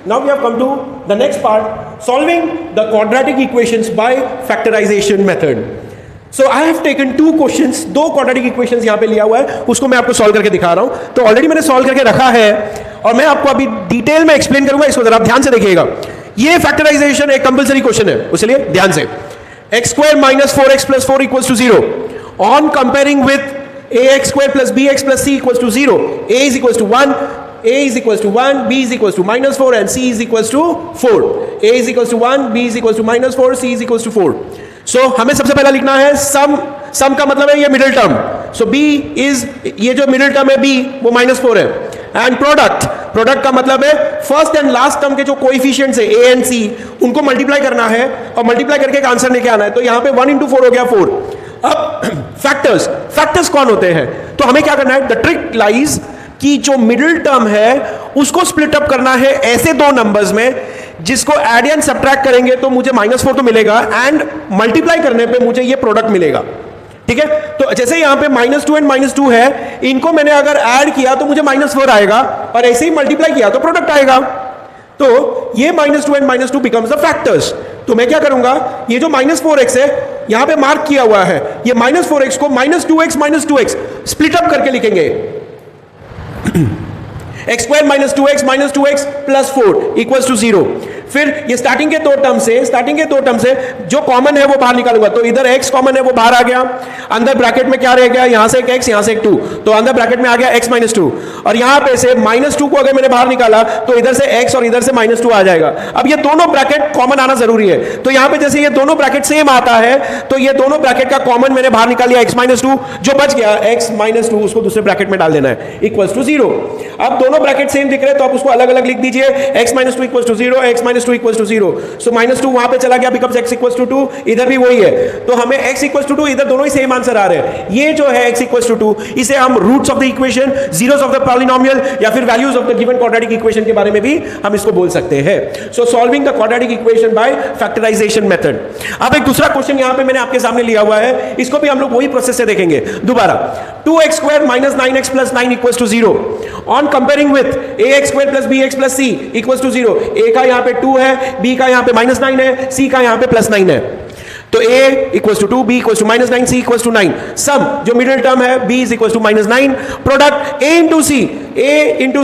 Now we have come to the next part, solving the quadratic equations by factorization method. So I have taken two questions, दो quadratic equations यहाँ पे लिया हुआ है, उसको मैं आपको solve करके दिखा रहा हूँ. तो already मैंने solve करके रखा है और मैं आपको अभी डिटेल में explain करूँगा, इसको जरा ध्यान से देखिएगा. ये factorization एक compulsory question है, उसलिए ध्यान से. x square minus 4x plus 4 equals to 0. On comparing with ax square plus bx plus c equals to 0, a is equals to 1, a is equals to 1, b is equals to minus 4 and c is equals to 4. a is equals to 1, b is equals to minus 4, c is equals to 4. So हमें सबसे पहला लिखना है सम का मतलब है ये middle term. So b is, ये जो मिडिल टर्म है b वो -4 है. एंड प्रोडक्ट का मतलब है फर्स्ट एंड लास्ट टर्म के जो कोएफिशिएंट्स है a एंड c उनको मल्टीप्लाई करना है और मल्टीप्लाई करके एक आंसर लेके आना है. तो यहाँ पे 1 into 4 हो गया 4. अब फैक्टर्स कौन होते हैं? तो हमें क्या करना है, द ट्रिक लाइज कि जो मिडिल टर्म है उसको स्प्लिट अप करना है ऐसे दो नंबर्स में जिसको ऐड एंड सब्ट्रैक्ट करेंगे तो मुझे -4 तो मिलेगा एंड मल्टीप्लाई करने पे मुझे ये प्रोडक्ट मिलेगा. ठीक है, तो जैसे यहां पे -2 एंड -2 है, इनको मैंने अगर ऐड किया तो मुझे -4 आएगा और ऐसे ही मल्टीप्लाई किया तो प्रोडक्ट आएगा. तो ये -2 एंड -2 बिकम्स द फैक्टर्स. तो मैं क्या करूंगा, ये जो -4x है यहां पे मार्क किया हुआ है, ये -4x को -2x स्प्लिट अप करके लिखेंगे. x square -2x plus 4 equals to 0. फिर ये स्टार्टिंग के दो टर्म से जो कॉमन है वो बाहर निकालूंगा. तो इधर x कॉमन है वो बाहर आ गया. अंदर ब्रैकेट में क्या रह गया, यहां से एक x यहां से एक 2, तो अंदर ब्रैकेट में आ गया x -2. और यहां पे से -2 को अगर मैंने बाहर निकाला तो इधर से x और इधर से -2 आ जाएगा. अब ये दोनों ब्रैकेट कॉमन आना जरूरी है. तो यहां पे जैसे ये दोनों ब्रैकेट सेम आता है तो ये दोनों ब्रैकेट का कॉमन मैंने बाहर निकाल लिया x -2. जो बच गया x -2 उसको दूसरे ब्रैकेट में डाल देना है इक्वल्स टू 0. अब दोनों ब्रैकेट सेम दिख रहे हैं तो आप उसको अलग अलग लिख दीजिए. x -2 equals to 0, x -2 equals to 0. So -2 वहां पे चला गया, बिकम्स x इक्वल्स टू 2. इधर भी वही है, तो हमें x इक्वल्स टू 2, इधर दोनों ही सेम आंसर आ रहे हैं. ये जो है x इक्वल्स टू 2, इसे हम roots of the equation, zeros of the polynomial या फिर values of the given quadratic equation के बारे में भी हम इसको बोल सकते हैं. So solving the quadratic equation by factorisation method. अब एक दूसरा क्वेश्चन यहां पे मैंने आपके सामने लिया हुआ है, इसको भी हम लोग वही प्रोसेस से देखेंगे दोबारा. 2x square -9x plus 9 equals to 0. On comparing with ax square plus bx plus c equals to 0. a का यहां पे 2 है, b का यहां पे -9 है, c का यहां पे +9 है. तो a equals to 2, b equals to -9, c equals to 9. Sum जो मिडिल टर्म है b is equals to -9. Product a into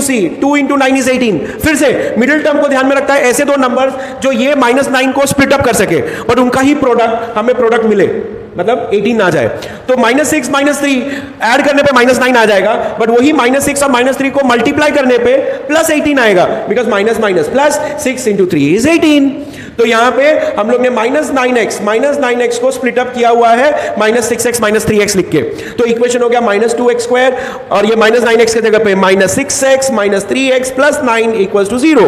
c 2 into 9 is 18. फिर से मिडिल टर्म को ध्यान में रखता है ऐसे दो नंबर जो ये -9 को स्प्लिट अप कर सके बट उनका ही प्रोडक्ट हमें प्रोडक्ट मिले, मतलब 18 आ जाए. तो -6 -3 ऐड करने पे -9 आ जाएगा, बट वही -6 और -3 को मल्टीप्लाई करने पे +18 आएगा, because minus plus 6 into 3 is 18. तो यहां पे हम लोग ने -9x को स्प्लिट अप किया हुआ है -6x -3x लिख के. तो इक्वेशन हो गया -2x स्क्वायर और ये -9x की जगह पे -6x -3x plus 9 equals to 0.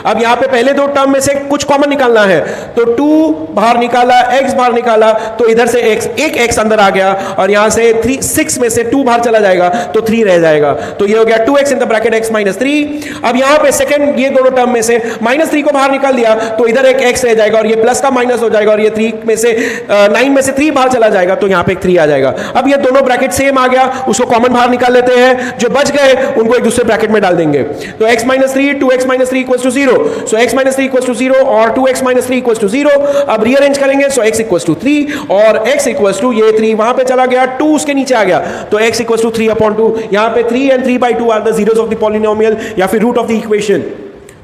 अब यहां पे पहले दो टर्म में से कुछ कॉमन निकालना है, तो 2 बाहर निकाला, x बाहर निकाला, तो इधर से एक x अंदर आ गया और यहां से 6 में से 2 बाहर चला जाएगा तो 3 रह जाएगा. तो ये हो गया 2x in the bracket x -3. अब यहां पे सेकंड ये दोनों टर्म में से -3 को बाहर निकाल दिया तो इधर एक x रह जाएगा और ये प्लस का माइनस हो जाएगा और ये 9 में से 3 बाहर चला जाएगा तो यहां पे एक 3 आ जाएगा. अब ये दोनों ब्रैकेट सेम आ गया, उसको कॉमन बाहर निकाल लेते हैं, जो बच गए उनको एक दूसरे ब्रैकेट में डाल देंगे. तो x -3 2x -3 equals to 0. So x -3 equals to 0 और 2x -3 इक्वल्स टू 0. अब रीअरेंज करेंगे, सो x इक्वल्स टू 3 और x इक्वल्स टू ये 3 वहां पे चला गया, 2 उसके नीचे आ गया, तो x इक्वल्स टू 3/2. यहां पे 3 and 3/2 are the zeros of the polynomial या फिर root of the equation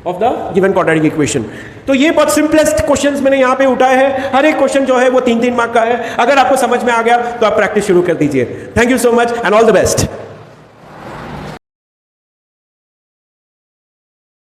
of the given quadratic equation. तो ये बहुत सिंपलेस्ट क्वेश्चंस मैंने यहां पे उठाए हैं. हर एक क्वेश्चन जो है वो 3-3 मार्क का है. अगर आपको समझ में आ गया तो आप प्रैक्टिस शुरू कर दीजिए. Thank you so much and all the best.